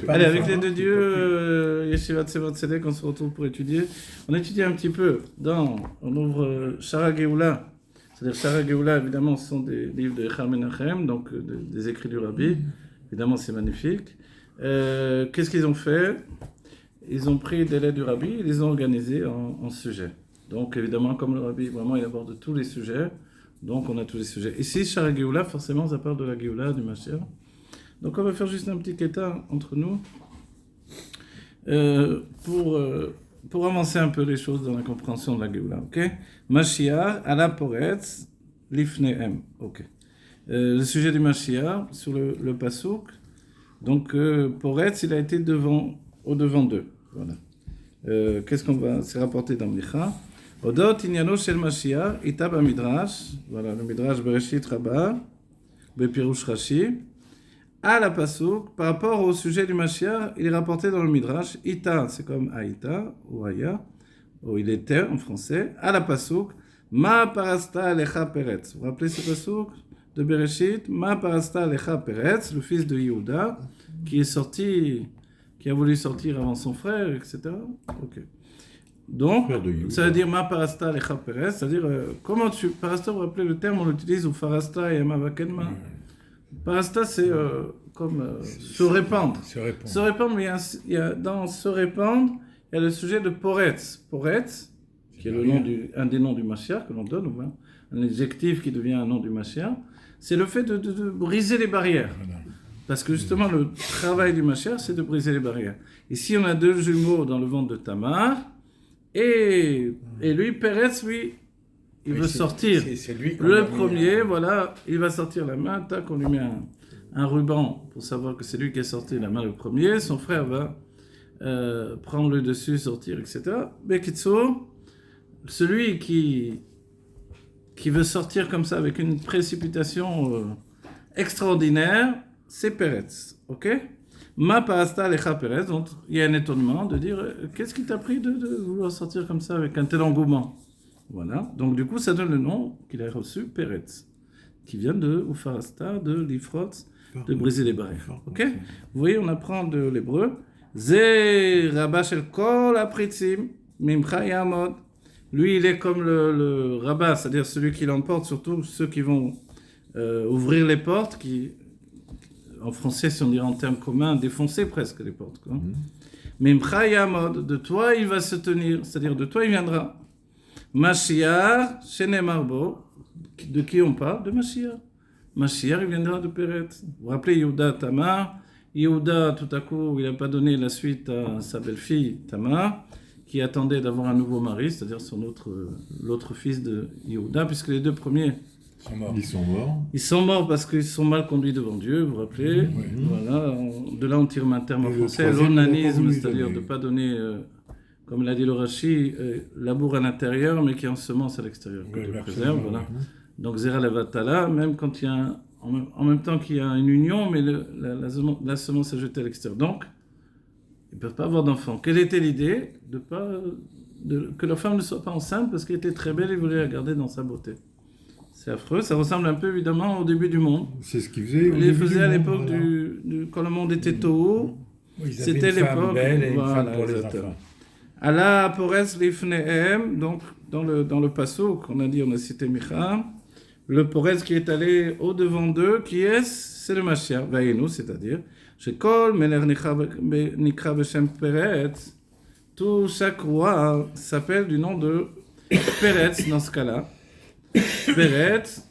Allez, avec l'aide de Dieu, Yeshiva Tzemot Tzedek, on se retrouve pour étudier. On étudie un petit peu on ouvre Shara Geoula. C'est-à-dire Shara Geoula, évidemment, ce sont des livres de Echad Menachem, donc des écrits du Rabbi. Évidemment, c'est magnifique. Qu'est-ce qu'ils ont fait? Ils ont pris des lettres du Rabbi et les ont organisés en sujets. Donc, évidemment, comme le Rabbi, vraiment, il aborde tous les sujets. Donc, on a tous les sujets. Ici, Shara Geoula, forcément, ça parle de la Geoula, du Mashiach. Donc, on va faire juste un petit kéta entre nous pour avancer un peu les choses dans la compréhension de la Geoula. Ok? Mashiach, ala poretz, lifnehem. Ok. Le sujet du Mashiach, sur le Passouk. Donc, poretz, il a été au-devant d'eux. Voilà. Qu'est-ce qu'on va... C'est rapporté dans Micha. Odot inyano shel Mashiach, itab midrash. Voilà, le midrash Bereshit Rabbah, Bepirush Rashi. À la Passouk, par rapport au sujet du Mashiach, il est rapporté dans le midrash. Ita, c'est comme Aïta, ou Aya, ou il était en français. À la Passouk, Ma parasta alecha peretz. Vous vous rappelez ce Passouk de Bereshit? Ma parasta alecha peretz, le fils de Yehuda, qui a voulu sortir avant son frère, etc. Ok. Donc, ça veut dire Ma parasta alecha peretz, c'est-à-dire, comment tu. Parasta, vous vous rappelez le terme, on l'utilise, ou farasta et mavakenma. Parasta, c'est comme se répandre. Se répandre, mais dans se répandre, il y a le sujet de poretz. Poretz, qui est un des noms du Mashiach que l'on donne, un adjectif qui devient un nom du Mashiach, c'est le fait de briser les barrières. Parce que justement, le travail du Mashiach, c'est de briser les barrières. Ici, on a deux jumeaux dans le ventre de Tamar, et lui, Peretz, lui, il veut sortir. C'est lui le premier, voilà, il va sortir la main, tac, on lui met un ruban pour savoir que c'est lui qui a sorti la main le premier. Son frère va prendre le dessus, sortir, etc. Bekitso, celui qui veut sortir comme ça avec une précipitation extraordinaire, c'est Peretz. Ok? Ma parasta lecha Peretz. Donc il y a un étonnement de dire qu'est-ce qui t'a pris de vouloir sortir comme ça avec un tel engouement? Voilà, donc du coup, ça donne le nom qu'il a reçu, Peretz, qui vient de Ufarasta, de l'Ifrotz, de briser les barrières. Ok? Vous voyez, on apprend de l'hébreu. Ze Rabba shel kol apritzim, mimcha yamod. Lui, il est comme le rabbin, c'est-à-dire celui qui l'emporte, surtout ceux qui vont ouvrir les portes, qui, en français, si on dirait en termes communs, défoncer presque les portes. Mimcha yamod, de toi, il va se tenir, c'est-à-dire de toi, il viendra. Mashiach, Shenemar Bo, de qui on parle? De Mashiach. Mashiach, il viendra de Peretz. Vous vous rappelez Yehuda, Tamar. Yehuda, tout à coup, il n'a pas donné la suite à sa belle-fille, Tamar, qui attendait d'avoir un nouveau mari, c'est-à-dire l'autre fils de Yehuda, puisque les deux premiers Ils sont morts parce qu'ils sont mal conduits devant Dieu, vous vous rappelez? Voilà, de là on tire un terme en français, l'onanisme, c'est-à-dire de ne pas donner... comme l'a dit le Rashi, labour à l'intérieur, mais qui ensemence à l'extérieur, que Dieu préserve, voilà. Donc, Zera Levatala, même quand il y a en même temps qu'il y a une union, mais la semence est jetée à l'extérieur. Donc, ils ne peuvent pas avoir d'enfants. Quelle était l'idée? Que leur femme ne soit pas enceinte, parce qu'elle était très belle, ils voulaient la garder dans sa beauté. C'est affreux, ça ressemble un peu évidemment au début du monde. C'est ce qu'ils faisaient. Ils les faisaient à l'époque quand le monde était tôt. C'était l'époque. Belle et une femme pour les enfants. Allah Poretz Lifnehem, donc dans le Passouk, on a cité Micha, le Poretz qui est allé au-devant d'eux, qui est-ce? C'est le Mashiach, Vayenu, c'est-à-dire, Shekol Meler Nikra Beshem Peretz, chaque roi s'appelle du nom de Peretz dans ce cas-là. Peretz,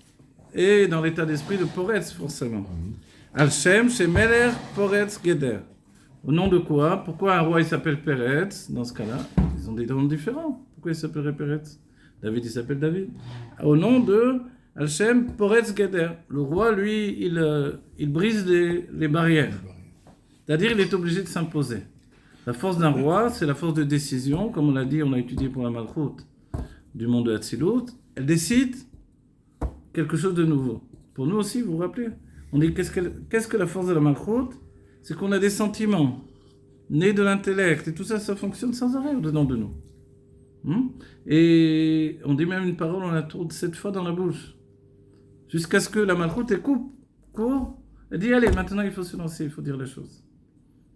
et dans l'état d'esprit de Poretz, forcément. Al-Shem, chez Meler Poretz Geder. Au nom de quoi? Pourquoi un roi il s'appelle Peretz? Dans ce cas-là, ils ont des noms différents. Pourquoi il s'appellerait Peretz? David, il s'appelle David. Au nom de Al-Shem Poretz Geder. Le roi, lui, il brise les barrières. C'est-à-dire, il est obligé de s'imposer. La force d'un roi, c'est la force de décision. Comme on l'a dit, on a étudié pour la Malchut du monde de Hatzilut. Elle décide quelque chose de nouveau. Pour nous aussi, vous vous rappelez? On dit, qu'est-ce que la force de la Malchut? C'est qu'on a des sentiments nés de l'intellect, et tout ça, ça fonctionne sans arrêt au-dedans de nous. Et on dit même une parole, on la tourne 7 fois dans la bouche. Jusqu'à ce que la malchoute, elle coupe, court, elle dit, allez, maintenant il faut se lancer, il faut dire les choses.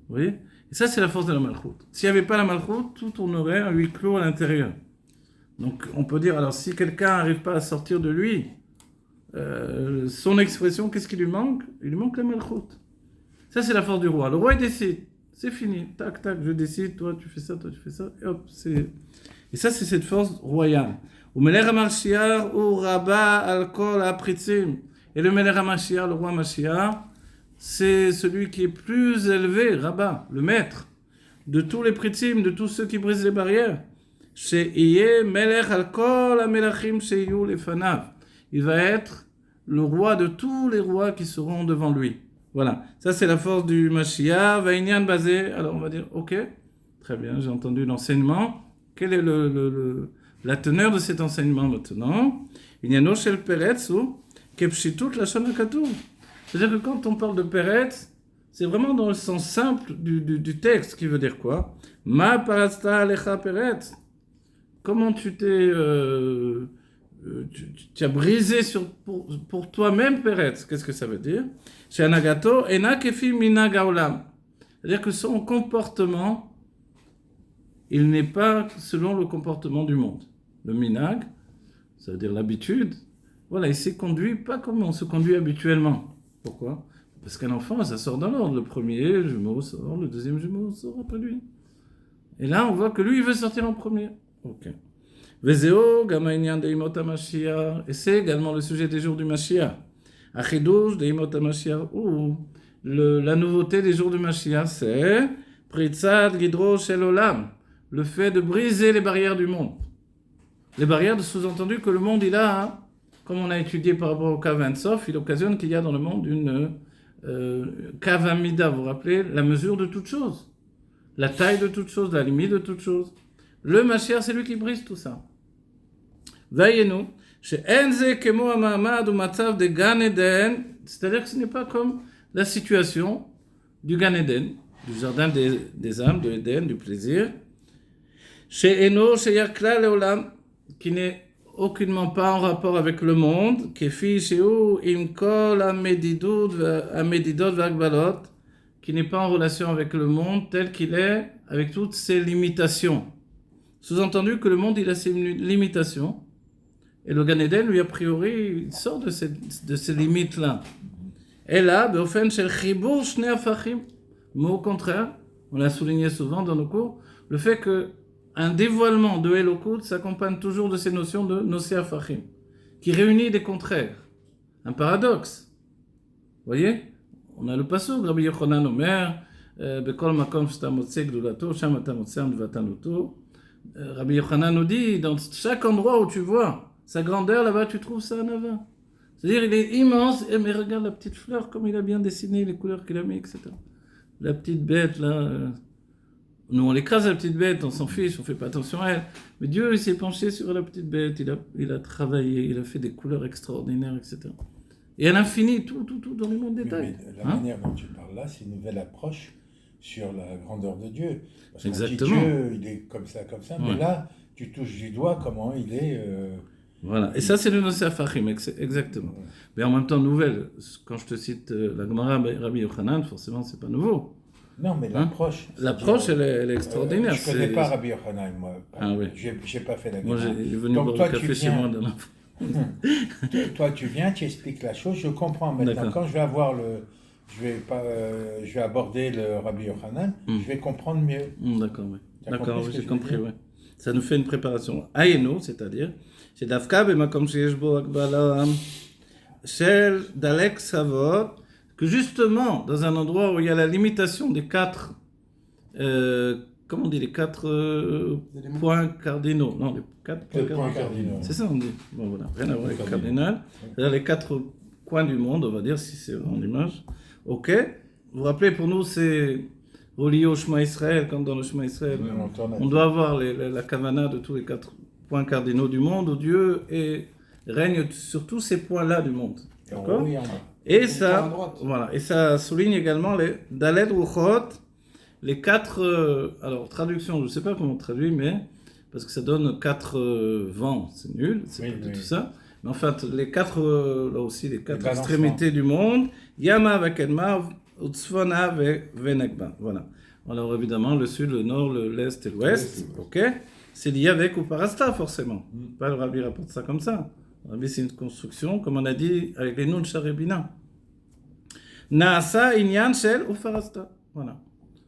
Vous voyez? Et ça, c'est la force de la Malchout. S'il n'y avait pas la Malchout, tout tournerait à huis clos à l'intérieur. Donc, on peut dire, alors, si quelqu'un n'arrive pas à sortir de lui, son expression, qu'est-ce qui lui manque? Il lui manque la Malchout. Ça, c'est la force du roi. Le roi, il décide. C'est fini. Tac, tac, je décide. Toi, tu fais ça, toi, tu fais ça. Et hop, c'est... Et ça, c'est cette force royale. Ou Melech HaMashiach ou Rabba al-Kol HaPritzim. Et le Melech HaMashiach, le roi Mashiach, c'est celui qui est plus élevé, Rabba, le maître, de tous les Pritzim, de tous ceux qui brisent les barrières. She'iyeh Melech al-Kol HaMelachim she'iyu lefanav. Il va être le roi de tous les rois qui seront devant lui. Voilà, ça c'est la force du Mashiach. Vaïnian basé, alors on va dire, ok, très bien, j'ai entendu l'enseignement. Quelle est la teneur de cet enseignement maintenant? Inyano shel peretz ou kepshitut lashon hakatuv. C'est-à-dire que quand on parle de peretz, c'est vraiment dans le sens simple du texte, qui veut dire quoi? Ma parasta alecha peretz. Comment tu t'es... tu as brisé pour toi-même Peretz. Qu'est-ce que ça veut dire? Chez Anagato, ena kefi minag haolam. C'est-à-dire que son comportement, il n'est pas selon le comportement du monde. Le minag, ça veut dire l'habitude. Voilà, il s'est conduit pas comme on se conduit habituellement. Pourquoi? Parce qu'un enfant, ça sort dans l'ordre. Le premier jumeau sort, le deuxième jumeau sort après lui. Et là, on voit que lui, il veut sortir en premier. Ok. Vezeo, Gamaïnian de Imot HaMashiach. Et c'est également le sujet des jours du Mashiach. Achidouj de Imot HaMashiach. Ou la nouveauté des jours du Mashiach, c'est Pritzad Gidro Shel Olam. Le fait de briser les barrières du monde. Les barrières de sous-entendu que le monde, il a, hein, comme on a étudié par rapport au Kav Ein Sof, il occasionne qu'il y a dans le monde une Kav Amida, vous vous rappelez, la mesure de toute chose. La taille de toute chose, la limite de toute chose. Le Mashiach, c'est lui qui brise tout ça. Veillez-nous. C'est-à-dire que ce n'est pas comme la situation du Gan Eden, du jardin des âmes, de Eden, du plaisir. Chez Eno, chez Yakla Leolam, qui n'est aucunement pas en rapport avec le monde, qui n'est pas en relation avec le monde tel qu'il est, avec toutes ses limitations. Sous-entendu que le monde, il a ses limitations, et le Gan Eden, lui, a priori, il sort de ces limites-là. Et là, mais au contraire, on l'a souligné souvent dans nos cours, le fait qu'un dévoilement de Elokut s'accompagne toujours de ces notions de Nosea Fachim, qui réunit des contraires. Un paradoxe. Vous voyez? On a le pasuk, Rabbi Yochanan Omer, Bekol makom sheta motze gdulato, sham ata motze amdvatanuto. Rabbi Yochanan nous dit, dans chaque endroit où tu vois sa grandeur, là-bas tu trouves sa anava. C'est-à-dire, il est immense, mais regarde la petite fleur, comme il a bien dessiné, les couleurs qu'il a mis, etc. La petite bête, là, nous on l'écrase la petite bête, on s'en fiche, on fait pas attention à elle. Mais Dieu, il s'est penché sur la petite bête, il a travaillé, il a fait des couleurs extraordinaires, etc. Et à l'infini, tout dans les mondes détails. Mais la manière dont tu parles là, c'est une nouvelle approche sur la grandeur de Dieu. Parce Exactement. Dit Dieu, il est comme ça, mais là, tu touches du doigt comment il est... Voilà, et ça c'est le Nosea Fachim, exactement. Ouais. Mais en même temps, nouvelle, quand je te cite la Gemara Rabbi Yochanan, forcément c'est pas nouveau. Non, mais l'approche... L'approche, elle est extraordinaire. Je ne connais pas Rabbi Yochanan, moi. Ah oui. J'ai pas fait la Gemara. Moi, j'ai venu boire le café chez moi. Toi, tu viens, tu expliques la chose, je comprends. Maintenant, d'accord. Quand je vais avoir je vais aborder le Rabbi Yochanan, je vais comprendre mieux. D'accord, oui. D'accord, j'ai compris, oui. Ça nous fait une préparation. Ayeno, c'est-à-dire, c'est Dafka b'makom sheyesh bo akbala shel dalek savot, que justement, dans un endroit où il y a la limitation des quatre, comment on dit, les quatre points cardinaux. Non, les quatre points cardinaux. C'est ça, on dit. Bon, voilà, rien à voir avec cardinal. C'est-à-dire les quatre coins du monde, on va dire, si c'est en image. Ok. Vous vous rappelez, pour nous, c'est relié au Shema Israël, comme dans le Shema Israël. On doit avoir la kavana de tous les quatre points cardinaux du monde, où Dieu règne sur tous ces points-là du monde. D'accord ? Et ça, voilà, et ça souligne également les Daled Ruchot, les quatre, alors traduction, je ne sais pas comment on traduit, mais parce que ça donne quatre vents, c'est nul, c'est pas tout ça. Mais en fait, les quatre, là aussi, les quatre extrémités du monde, Yama Vakenma, Utsvona Venegba. Voilà. Alors évidemment, le sud, le nord, l'est et l'ouest, ok, c'est lié avec Uparasta forcément. Pas le Rabbi rapporte ça comme ça. Le Rabbi, c'est une construction, comme on a dit, avec les noms de Sharebina. Naasa Inyan Shel Uparasta. Voilà.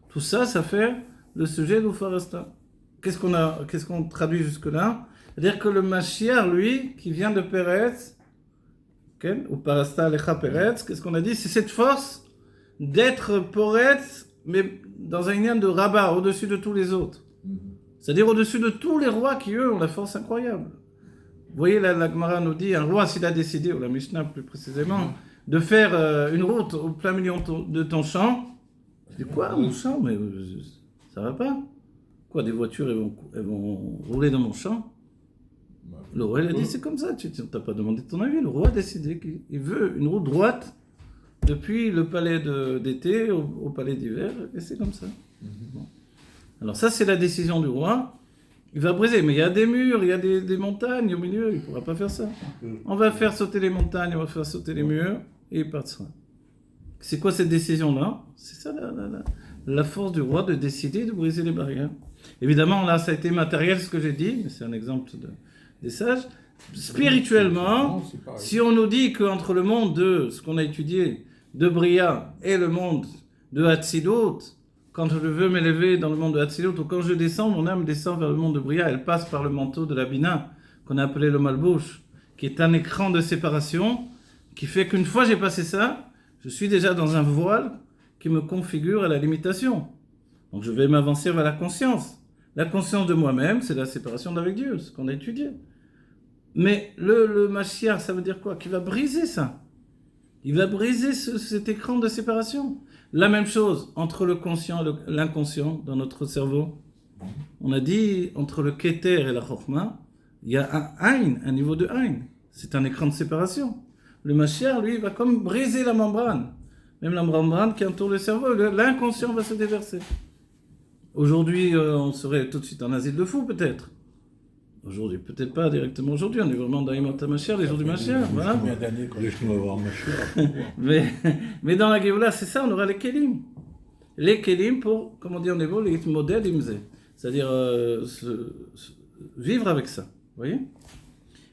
Tout ça, ça fait le sujet d'Uparasta. Qu'est-ce qu'on traduit jusque-là? C'est-à-dire que le Mashiach, lui, qui vient de Peretz, Uparasta Alecha Peretz, qu'est-ce qu'on a dit? C'est cette force d'être Poretz, mais dans un lien de rabat, au-dessus de tous les autres. C'est-à-dire au-dessus de tous les rois qui, eux, ont la force incroyable. Vous voyez, la Gemara nous dit, un roi, s'il a décidé, ou la Mishnah plus précisément, de faire une route au plein milieu de ton champ, tu dis quoi, mon champ? Mais ça va pas. Quoi, des voitures, elles vont rouler dans mon champ? Le roi, il a dit, c'est comme ça, tu n'as pas demandé ton avis. Le roi a décidé qu'il veut une route droite depuis le palais d'été au palais d'hiver, et c'est comme ça. Bon. Alors ça, c'est la décision du roi. Il va briser, mais il y a des murs, il y a des montagnes au milieu, il ne pourra pas faire ça. On va faire sauter les montagnes, on va faire sauter les murs, et il partira. C'est quoi cette décision-là? C'est ça la force du roi de décider de briser les barrières. Évidemment, là, ça a été matériel, ce que j'ai dit, mais c'est un exemple des sages. Spirituellement, si on nous dit qu'entre le monde de ce qu'on a étudié, de Bria, et le monde de Hatzilut, quand je veux m'élever dans le monde de Hatzilut, ou quand je descends, mon âme descend vers le monde de Bria, elle passe par le manteau de la Bina, qu'on a appelé le Malbouche, qui est un écran de séparation, qui fait qu'une fois j'ai passé ça, je suis déjà dans un voile qui me configure à la limitation. Donc je vais m'avancer vers la conscience. La conscience de moi-même, c'est la séparation d'avec Dieu, ce qu'on a étudié. Mais le Mashiach, ça veut dire quoi? Qu'il va briser ça. Il va briser cet écran de séparation. La même chose entre le conscient et l'inconscient dans notre cerveau. On a dit, entre le Keter et la Chokhmah, il y a un Aïn, un niveau de Aïn. C'est un écran de séparation. Le Mashiach, lui, va comme briser la membrane. Même la membrane qui entoure le cerveau, l'inconscient va se déverser. Aujourd'hui, on serait tout de suite en asile de fous, peut-être. Aujourd'hui, peut-être pas directement aujourd'hui, on est vraiment dans Yimot HaMashiach, les jours du Mashiach. Voilà. Combien d'années qu'on va voir Mashiach? mais dans la Géoula, c'est ça, on aura les Kélim. Les Kélim pour, comme on dit en hébreu, les modèles imzé. C'est-à-dire vivre avec ça. Vous voyez?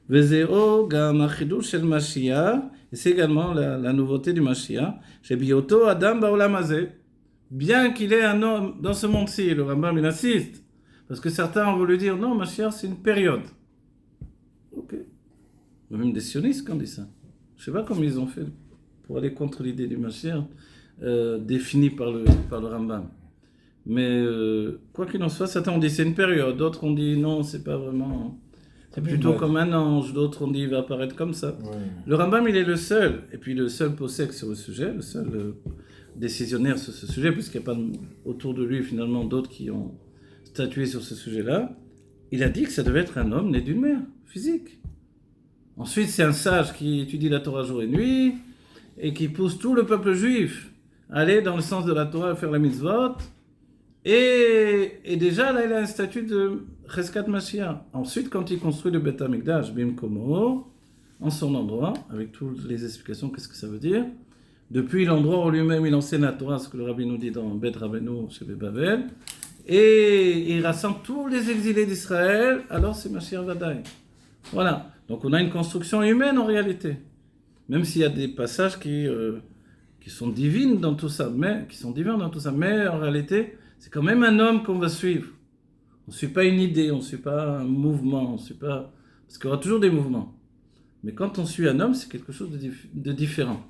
Vezeo gam achidouch shel Mashiach, et c'est également la nouveauté du Mashiach. Shebioto adam ba'olam hazeh. Bien qu'il ait un homme dans ce monde-ci, le Rambam il insiste. Parce que certains ont voulu dire, non, Mashiach, c'est une période. Ok. Même des sionistes qui ont dit ça. Je ne sais pas comment ils ont fait pour aller contre l'idée du Mashiach, définie par le Rambam. Mais quoi qu'il en soit, certains ont dit c'est une période, d'autres ont dit non, c'est pas vraiment... C'est plutôt comme un ange, d'autres ont dit il va apparaître comme ça. Ouais. Le Rambam, il est le seul, et puis le seul possèque sur le sujet, le seul décisionnaire sur ce sujet, puisqu'il n'y a pas autour de lui finalement d'autres qui ont statué sur ce sujet-là. Il a dit que ça devait être un homme né d'une mère, physique. Ensuite, c'est un sage qui étudie la Torah jour et nuit, et qui pousse tout le peuple juif à aller dans le sens de la Torah, à faire la mitzvot. Et déjà, là, il a un statut de Cheskat Mashiach. Ensuite, quand il construit le Beth Amikdash, Bim Komo, en son endroit, avec toutes les explications, qu'est-ce que ça veut dire? Depuis l'endroit où lui-même il enseigne la Torah, ce que le Rabbi nous dit dans Beth Rabbeinu, chez Bavel, et il rassemble tous les exilés d'Israël, alors c'est Mashiach Vadaï. Voilà. Donc on a une construction humaine en réalité. Même s'il y a des passages qui sont divins dans tout ça, mais en réalité, c'est quand même un homme qu'on va suivre. On ne suit pas une idée, on ne suit pas un mouvement, on suit pas... Parce qu'il y aura toujours des mouvements. Mais quand on suit un homme, c'est quelque chose de différent.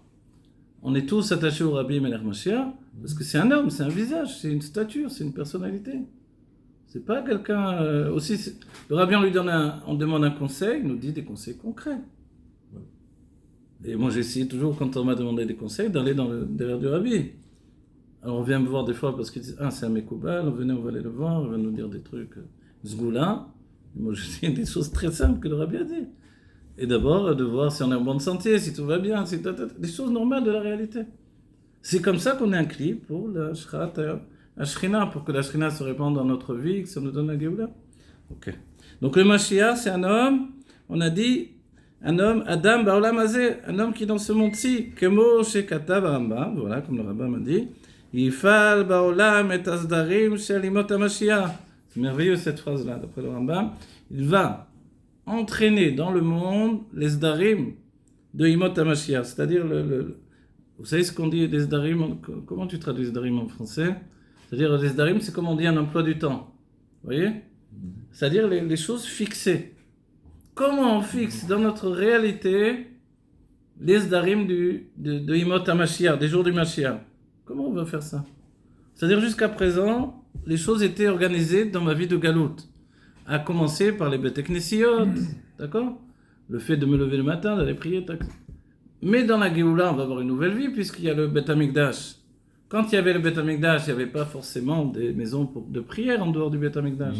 On est tous attachés au Rabbi Melech Mashiach, parce que c'est un homme, c'est un visage, c'est une stature, c'est une personnalité. C'est pas quelqu'un... le Rabbi, on demande un conseil, il nous dit des conseils concrets. Et moi, j'ai essayé toujours, quand on m'a demandé des conseils, d'aller derrière du Rabbi. Alors on vient me voir des fois parce qu'ils disent « Ah, c'est un Mekoubal, on va aller le voir, il va nous dire des trucs zgoula. » Moi, je dis des choses très simples que le Rabbi a dit. Et d'abord, de voir si on est en bon sentier, si tout va bien, des choses normales de la réalité. C'est comme ça qu'on est inclus pour la Shrina, pour que la Shrina se répande dans notre vie, que ça nous donne la Géoula. Ok. Donc le Mashiach, c'est un homme, on a dit, un homme, Adam Baolam Hazeh, un homme qui est dans ce monde-ci, Kemo Shekatav Rambam, voilà, comme le Rambam a dit, Yifal Baolam et Asdarim Shel Imot HaMashiach. C'est merveilleux cette phrase-là, d'après le Rambam. Il va entraîner dans le monde les Sdarim de Imot HaMashiach, c'est-à-dire vous savez ce qu'on dit des Sdarim, comment tu traduis Sdarim en français? C'est-à-dire les Sdarim, c'est comme on dit un emploi du temps, vous voyez? C'est-à-dire les choses fixées. Comment on fixe dans notre réalité les Sdarim de Imot HaMashiach, des jours du Mashiach? Comment on va faire ça? C'est-à-dire jusqu'à présent, les choses étaient organisées dans ma vie de Galout. À commencer par les Beit Knessiyot, d'accord? Le fait de me lever le matin, d'aller prier, mais dans la Géoula, on va avoir une nouvelle vie puisqu'il y a le Beit HaMikdash. Quand il y avait le Beit HaMikdash, il n'y avait pas forcément des maisons de prière en dehors du Beit HaMikdash.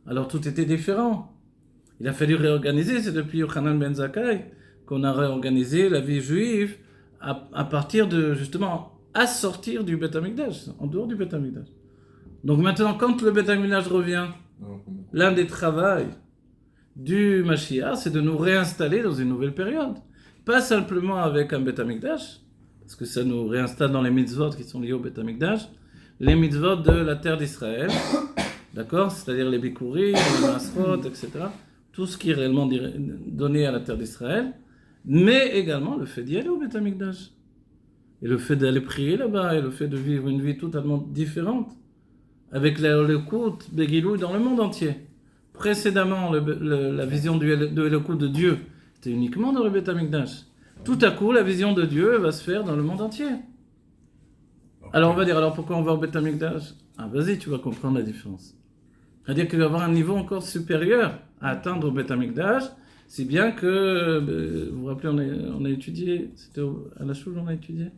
Alors tout était différent. Il a fallu réorganiser, c'est depuis Yochanan ben Zakkai qu'on a réorganisé la vie juive à partir de, justement, à sortir du Beit HaMikdash, en dehors du Beit HaMikdash. Donc maintenant, quand le Beit HaMikdash revient, l'un des travaux du Mashiach, c'est de nous réinstaller dans une nouvelle période. Pas simplement avec un Beit HaMikdash, parce que ça nous réinstalle dans les mitzvot qui sont liés au Beit HaMikdash, les mitzvot de la terre d'Israël, d'accord? C'est-à-dire les Bikurim, les Masrot, etc. Tout ce qui est réellement donné à la terre d'Israël, mais également le fait d'y aller au Beit HaMikdash. Et le fait d'aller prier là-bas, et le fait de vivre une vie totalement différente, avec l'Elokout, Begilou dans le monde entier. Précédemment, la vision de l'Elokout de Dieu, c'était uniquement dans le Beit HaMikdash. Tout à coup, la vision de Dieu va se faire dans le monde entier. Alors on va dire, alors pourquoi on va au Beit HaMikdash? Ah, vas-y, tu vas comprendre la différence. C'est-à-dire qu'il va y avoir un niveau encore supérieur à atteindre au Beit HaMikdash, si bien que, vous vous rappelez, on a étudié, c'était à la Choule, on a étudié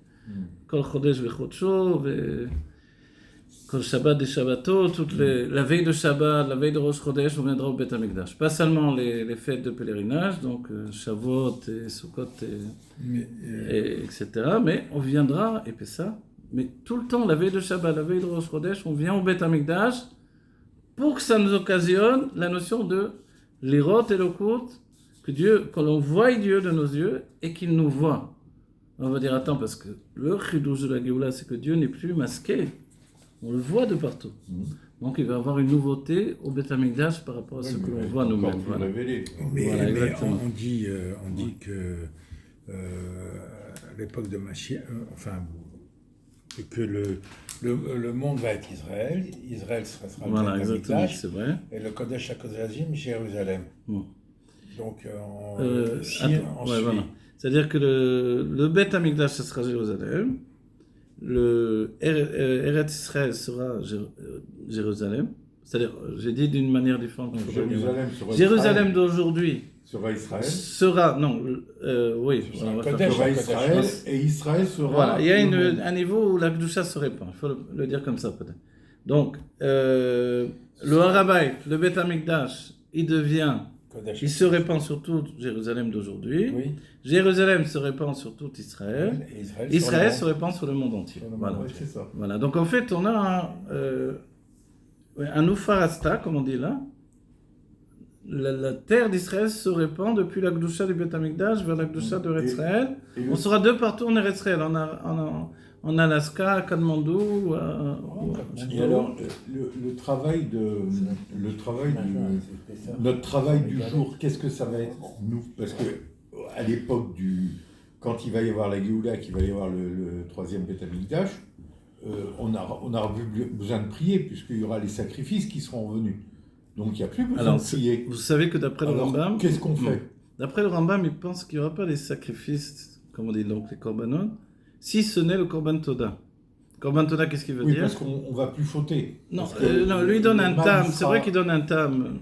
Kol Chodesh Vechodsho, Kol Shabbat des Shabbatot, la veille de Shabbat, la veille de Rosh Chodesh, on viendra au Beit HaMikdash. Pas seulement les fêtes de pèlerinage, donc Shavuot et Sukkot, etc., mais on viendra, et Pessah, mais tout le temps, la veille de Shabbat, la veille de Rosh Chodesh, on vient au Beit HaMikdash pour que ça nous occasionne la notion de l'Irot et l'Okut, que l'on voie Dieu de nos yeux et qu'il nous voit. On va dire, attends, parce que le chidouche de la Géoula, c'est que Dieu n'est plus masqué. On le voit de partout. Donc il va y avoir une nouveauté au Beit HaMikdash par rapport à ce que l'on voit nous-mêmes. Voilà. Mais on dit que à l'époque de Mashiach, que le monde va être Israël sera voilà, le Beit HaMikdash, c'est vrai. Et le Kodesh HaKodashim, Jérusalem. Donc, voilà. C'est-à-dire que le Beit HaMikdash, ce sera Jérusalem. Le Eretz Israël sera Jérusalem. C'est-à-dire, j'ai dit d'une manière différente. Jérusalem d'aujourd'hui sera Israël. Oui. Sera Israël et Israël sera. Voilà, il y a un niveau où la Kedusha se répand. Il faut le dire comme ça peut-être. Donc, le Harabayt, le Beit HaMikdash, il se répand sur toute Jérusalem d'aujourd'hui. Oui. Jérusalem se répand sur tout Israël. Israël se répand sur le monde entier. C'est ça. Voilà. Donc en fait, on a un Ufarasta, comme on dit là. La terre d'Israël se répand depuis la Kedusha du Beit HaMikdash vers la Kedusha de Eretz Israël. On sera de partout en Eretz Israël. En Alaska, à Katmandou. Et alors, notre travail du jour, qu'est-ce que ça va être, nous? Parce que à l'époque quand il va y avoir la Géoula, qu'il va y avoir le troisième Beit HaMikdash, on aura besoin de prier, puisqu'il y aura les sacrifices qui seront revenus. Donc il n'y a plus besoin de prier. Vous savez que d'après le Rambam, qu'est-ce qu'on fait? D'après le Rambam, il pense qu'il n'y aura pas les sacrifices, comme on dit donc les korbanot, si ce n'est le korban toda. Korban toda, qu'est-ce qu'il veut dire? Oui, parce qu'on ne va plus fauter. Non, lui donne un tam. C'est vrai qu'il donne un tam.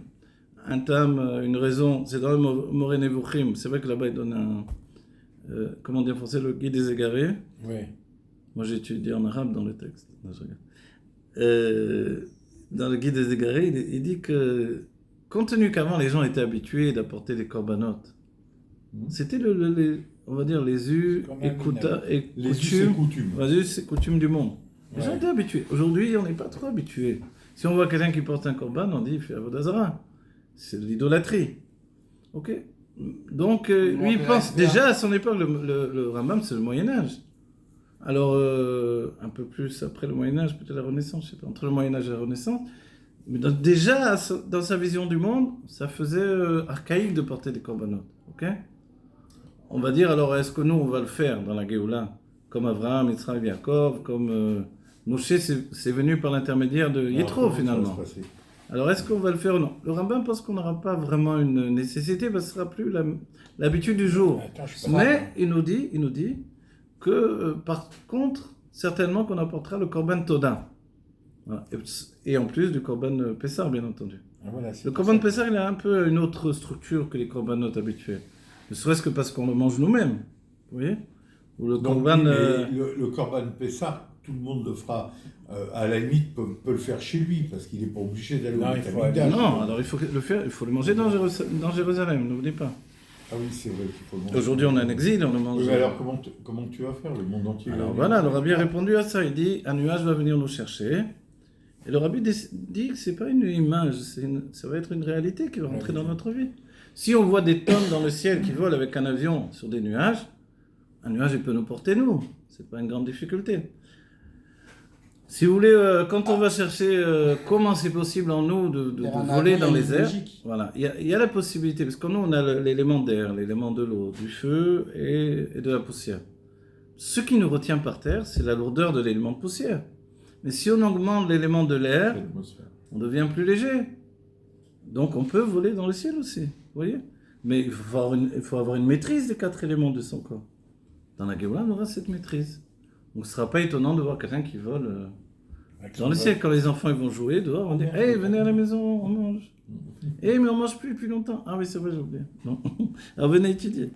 Une raison. C'est dans le Moreh Nevuchim. C'est vrai que là-bas, il donne un. Comment dire en français? Le guide des égarés. Oui. Moi, j'ai étudié en arabe dans le texte. Non, je regarde. Dans le guide des égarés, il dit que, compte tenu qu'avant les gens étaient habitués d'apporter des corbanotes, c'était on va dire les us et coutumes. Les us et coutumes du monde. Les gens étaient habitués. Aujourd'hui, on n'est pas trop habitués. Si on voit quelqu'un qui porte un corban, on dit il fait Avodah Zara. C'est de l'idolâtrie. Ok. Donc, lui, il pense déjà à son époque, le Rambam, c'est le Moyen-Âge. Alors, un peu plus après le Moyen-Âge, peut-être la Renaissance, je sais pas, entre le Moyen-Âge et la Renaissance. Mais déjà, dans sa vision du monde, ça faisait archaïque de porter des corbanotes. Ok? On va dire, alors, est-ce que nous, on va le faire dans la Géoula, comme Abraham, Yitzhak, Yaakov, comme Moshe, c'est venu par l'intermédiaire de Yitro, finalement. Alors, est-ce qu'on va le faire ou non? Le Rambam pense qu'on n'aura pas vraiment une nécessité, parce que ce ne sera plus l'habitude du jour. Mais il nous dit que, par contre, certainement qu'on apportera le Korban Toda. Voilà. Et en plus du Korban Pessar, bien entendu. Ah, voilà, le Korban Pessar, il a un peu une autre structure que les Korbanot habituels. Ne serait-ce que parce qu'on le mange nous-mêmes. Vous voyez? Ou le Korban... le Korban Pessar, tout le monde le fera. À la limite, peut le faire chez lui, parce qu'il n'est pas obligé d'aller au Betamikdash. Non, alors il faut le manger dans Jérusalem, n'oubliez pas. Ah oui, c'est vrai qu'il faut le manger. Aujourd'hui, on est en exil, on le mange. Oui, alors, comment tu vas faire? Le monde entier. Alors voilà, le Rabbi a répondu à ça. Il dit, un nuage va venir nous chercher. Et le Rabbi dit que ce n'est pas une image, ça va être une réalité qui va rentrer dans notre vie. Si on voit des tonnes dans le ciel qui volent avec un avion sur des nuages, un nuage, il peut nous porter, nous. Ce n'est pas une grande difficulté. Si vous voulez, quand on va chercher comment c'est possible en nous de voler dans les airs, voilà, il y a la possibilité, parce que nous, on a l'élément d'air, l'élément de l'eau, du feu et de la poussière. Ce qui nous retient par terre, c'est la lourdeur de l'élément de poussière. Mais si on augmente l'élément de l'air, on devient plus léger. Donc on peut voler dans le ciel aussi, vous voyez? Mais il faut avoir une maîtrise des 4 éléments de son corps. Dans la Géoula, on aura cette maîtrise. Donc ce ne sera pas étonnant de voir quelqu'un qui vole dans le ciel. Quand les enfants ils vont jouer dehors, on dit « Hey, venez à la maison, on mange. » « Hey, mais on ne mange plus depuis longtemps. » Ah oui, c'est vrai, j'ai oublié. Non. Alors venez étudier.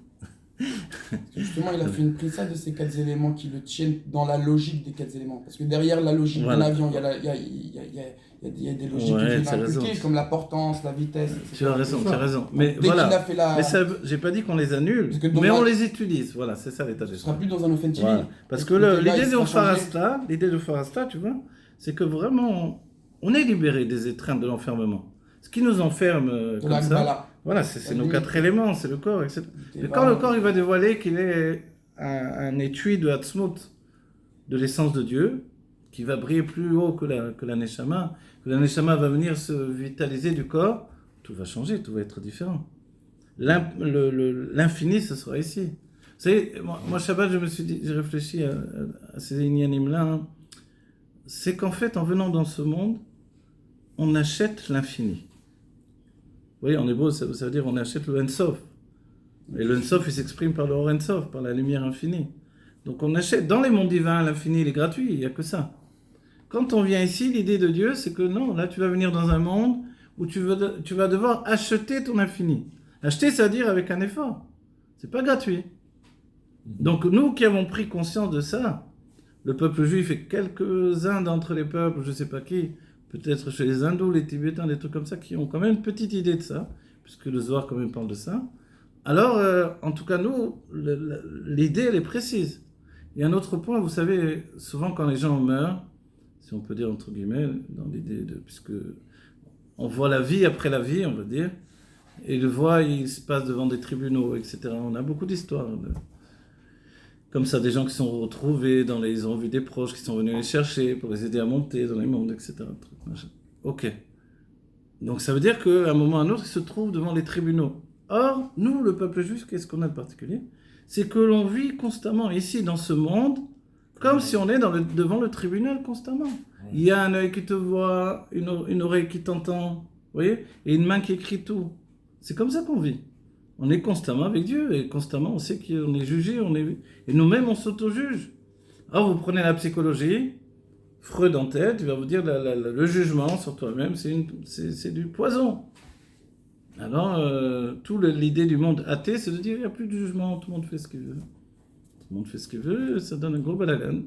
Justement, il a fait une prise de ces 4 éléments qui le tiennent dans la logique des 4 éléments. Parce que derrière la logique de l'avion, il y a des logiques qui viennent inculquées, comme la portance, la vitesse, etc. Tu as raison. Mais voilà. Mais ça, j'ai pas dit qu'on les annule, mais on les utilise. Voilà, c'est ça l'état d'esprit. Ce sera plus dans un offensive. Voilà. Parce que l'idée de Farasta, tu vois, c'est que vraiment, on est libéré des étreintes de l'enfermement. Ce qui nous enferme comme ça, voilà, c'est nos 4 éléments, c'est le corps, etc. Mais quand le corps il va dévoiler qu'il est un étui de Hatzmut, de l'essence de Dieu, qui va briller plus haut que la Neshama, que la Neshama va venir se vitaliser du corps, tout va changer, tout va être différent. L'infini, ce sera ici. Vous savez, moi Shabbat, j'ai réfléchi à ces inyanim-là. C'est qu'en fait, en venant dans ce monde, on achète l'infini. Vous voyez, en hébreu, ça veut dire on achète le Ensof. Et le Ensof, il s'exprime par le Or Ensof, par la lumière infinie. Donc on achète, dans les mondes divins, l'infini, il est gratuit, il n'y a que ça. Quand on vient ici, l'idée de Dieu, c'est que non, là tu vas venir dans un monde où tu vas devoir acheter ton infini. Acheter, c'est-à-dire avec un effort. C'est pas gratuit. Donc nous qui avons pris conscience de ça, le peuple juif et quelques-uns d'entre les peuples, je ne sais pas qui, peut-être chez les hindous, les tibétains, des trucs comme ça, qui ont quand même une petite idée de ça, puisque le Zohar quand même parle de ça. Alors, en tout cas, nous, l'idée, elle est précise. Il y a un autre point, vous savez, souvent quand les gens meurent, si on peut dire entre guillemets, dans l'idée de... puisque on voit la vie après la vie, on va dire, et le voit, il se passe devant des tribunaux, etc. On a beaucoup d'histoires comme ça, des gens qui sont retrouvés, ils ont vu des proches qui sont venus les chercher pour les aider à monter dans les mondes, etc. Ok. Donc ça veut dire qu'à un moment ou à un autre, ils se trouvent devant les tribunaux. Or, nous, le peuple juif, qu'est-ce qu'on a de particulier? C'est que l'on vit constamment ici, dans ce monde, comme si on est devant le tribunal constamment. Il y a un œil qui te voit, une oreille qui t'entend, vous voyez, et une main qui écrit tout. C'est comme ça qu'on vit. On est constamment avec Dieu, et constamment on sait qu'on est jugé, et nous-mêmes on s'auto-juge. Alors vous prenez la psychologie, Freud en tête, il va vous dire le jugement sur toi-même, c'est du poison. Alors, toute l'idée du monde athée, c'est de dire il n'y a plus de jugement, tout le monde fait ce qu'il veut. Tout le monde fait ce qu'il veut, ça donne un gros balagan.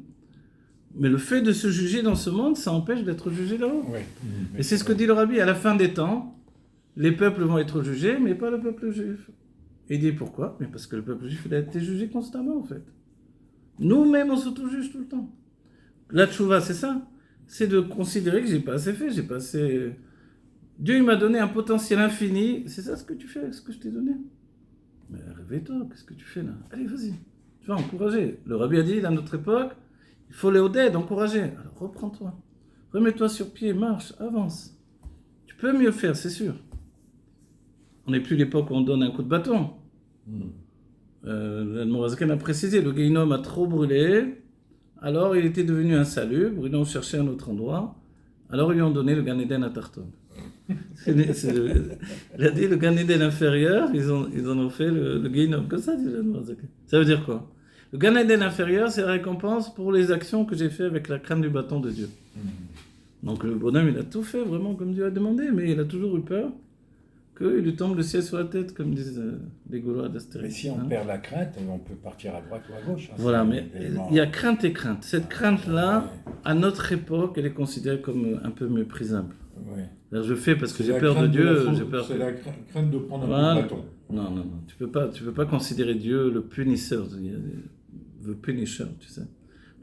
Mais le fait de se juger dans ce monde, ça empêche d'être jugé là-haut. Oui. Et c'est ce que dit le Rabbi, à la fin des temps, les peuples vont être jugés, mais pas le peuple juif. Et il dit pourquoi? Mais parce que le peuple juif, il a été jugé constamment, en fait. Nous-mêmes, on s'auto-juge tout le temps. La tchouva, c'est ça. C'est de considérer que j'ai pas assez fait, j'ai pas assez... Dieu, il m'a donné un potentiel infini. C'est ça ce que tu fais avec ce que je t'ai donné. Mais réveille-toi, qu'est-ce que tu fais là? Allez, vas-y, tu vas encourager. Le rabbi a dit, dans notre époque, il faut les aider, encourager. Alors reprends-toi, remets-toi sur pied, marche, avance. Tu peux mieux faire, c'est sûr. On n'est plus l'époque où on donne un coup de bâton. L'Admorazaken a précisé, le Guéhinom a trop brûlé, alors il était devenu insalubre, ils l'ont cherché à un autre endroit, alors ils lui ont donné le Gan Eden à Tarton. Il a dit le Gan Eden inférieur, ils en ont fait le Guéhinom. Comme ça, dit l'Admorazaken. Ça veut dire quoi? Le Gan Eden inférieur, c'est la récompense pour les actions que j'ai fait avec la crème du bâton de Dieu. Donc le bonhomme, il a tout fait vraiment comme Dieu a demandé, mais il a toujours eu peur qu'il lui tombe le ciel sur la tête, comme disent les Gaulois d'Astérix. Mais si on perd la crainte, on peut partir à droite ou à gauche. Voilà, mais il y a crainte et crainte. Cette crainte-là, à notre époque, elle est considérée comme un peu méprisable. Ouais. Je fais parce que j'ai peur de Dieu. C'est la crainte de prendre un coup de bâton. Non. Tu peux pas considérer Dieu le punisseur. Il y a le punisher, tu sais.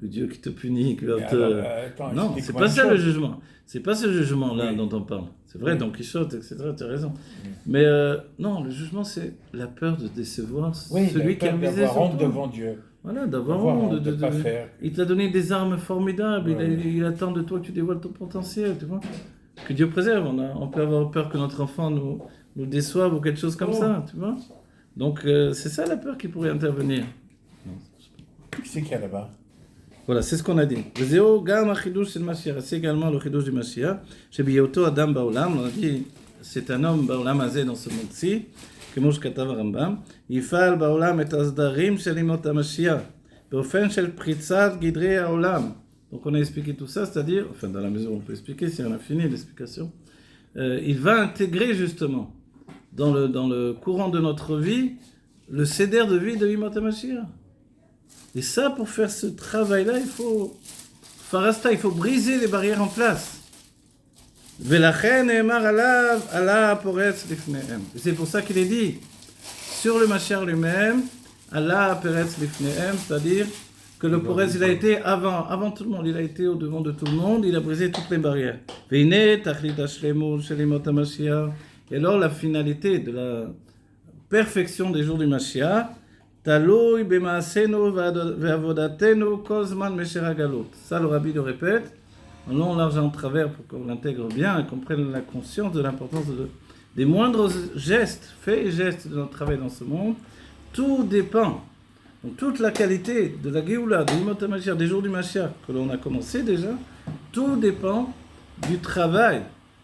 Le Dieu qui te punit, qui va te... Attends, non, c'est pas ça le jugement. C'est pas ce jugement-là dont on parle. C'est vrai, Don Quichotte, etc., tu as raison. Mais non, le jugement, c'est la peur de décevoir celui qui a misé d'avoir honte devant Dieu. Voilà, d'avoir honte de pas faire. Il t'a donné des armes formidables, il attend de toi que tu dévoiles ton potentiel, tu vois. Que Dieu préserve, on peut avoir peur que notre enfant nous déçoive ou quelque chose comme ça, tu vois. Donc c'est ça la peur qui pourrait intervenir. Qui c'est qu'il y a là-bas? Voilà, c'est ce qu'on a dit. C'est également le chidouche du Mashiach. Chez Biyoto Adam Baolam, on a dit, c'est un homme Baolam Azé dans ce monde-ci, comme je katav Rambam. Yifal Baolam et Azdarim shel imot HaMashiach, באופן של פריצת גדרי העולם. Donc on a expliqué tout ça, c'est-à-dire, enfin dans la mesure où on peut expliquer, si on a fini l'explication, il va intégrer justement dans le courant de notre vie le céder de vie de Imot HaMashiach. Et ça, pour faire ce travail-là, il faut farasta, il faut briser les barrières en place. Velachen emar alav ala poretz lifnehem. C'est pour ça qu'il est dit sur le Mashiach lui-même, ala poretz lifnehem, c'est-à-dire que le poretz, il a été avant tout le monde, il a été au devant de tout le monde, il a brisé toutes les barrières. Veine tachlit hashlemut shel imot HaMashiach. Et alors la finalité de la perfection des jours du Mashiach, Taloui b'maasenu ve'avodatenu kol zman mesher hagalot. Ça, le rabbi le répète, en long, large et en travers, pour qu'on l'intègre bien et qu'on prenne la conscience de l'importance des moindres gestes, faits et gestes de notre travail dans ce monde. Tout dépend. Donc, toute la qualité de la Géoula, de l'Imot HaMashiach, des jours du Mashiach, que l'on a commencé déjà, tout dépend du travail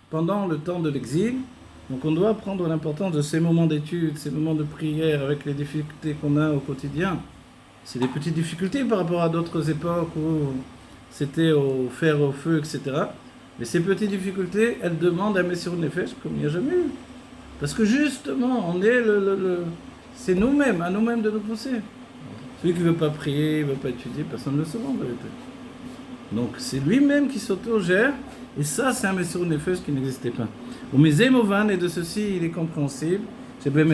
pendant le temps de l'exil. Donc on doit prendre l'importance de ces moments d'étude, ces moments de prière avec les difficultés qu'on a au quotidien. C'est des petites difficultés par rapport à d'autres époques où c'était au fer, au feu, etc. Mais ces petites difficultés, elles demandent un Messirut Nefesh comme il n'y a jamais eu. Parce que justement, on est c'est nous-mêmes, à nous-mêmes de nous pousser. Celui qui ne veut pas prier, ne veut pas étudier, personne ne le saura en vérité. Donc c'est lui-même qui s'auto-gère, et ça c'est un Messirut Nefesh qui n'existait pas. Et de ceci, il est compréhensible. C'est-à-dire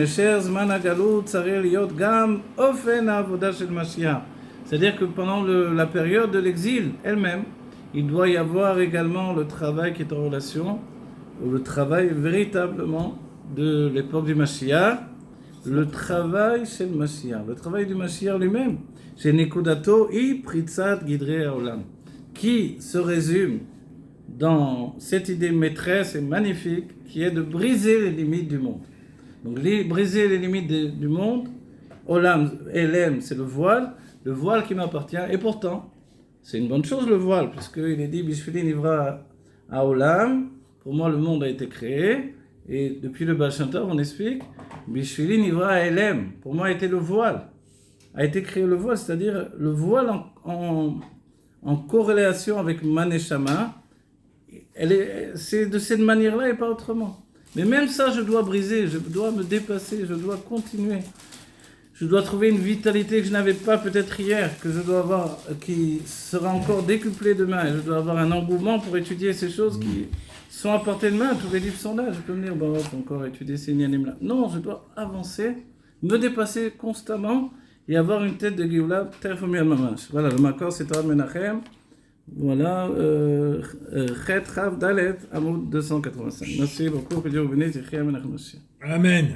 que pendant la période de l'exil elle-même, il doit y avoir également le travail qui est en relation, ou le travail véritablement de l'époque du Mashiach, le travail chez le Mashiach, le travail du Mashiach lui-même, chez Nekudato i Pritzat Gidrei Haolam, qui se résume dans cette idée maîtresse et magnifique qui est de briser les limites du monde. Donc briser les limites du monde, Olam, Elem, c'est le voile qui m'appartient, et pourtant, c'est une bonne chose le voile, puisqu'il est dit, Bishvili Nivra à Olam, pour moi le monde a été créé, et depuis le Baal Shem Tov, on explique, Bishvili Nivra Elem, pour moi a été le voile, a été créé le voile, c'est-à-dire le voile en corrélation avec Maneshama. C'est de cette manière-là et pas autrement. Mais même ça, je dois briser, je dois me dépasser, je dois continuer. Je dois trouver une vitalité que je n'avais pas peut-être hier, que je dois avoir, qui sera encore décuplée demain. Et je dois avoir un engouement pour étudier ces choses qui sont à portée de main. Tous les livres sont là. Je peux venir encore étudier ces nianim-là. Non, je dois avancer, me dépasser constamment et avoir une tête de Géoula terfomia mamash. Voilà, le Makor, c'est Torah Menachem. Voilà, Chet Rav Dalet, Amoud 285. Merci beaucoup, que Dieu vous bénisse, et Amen.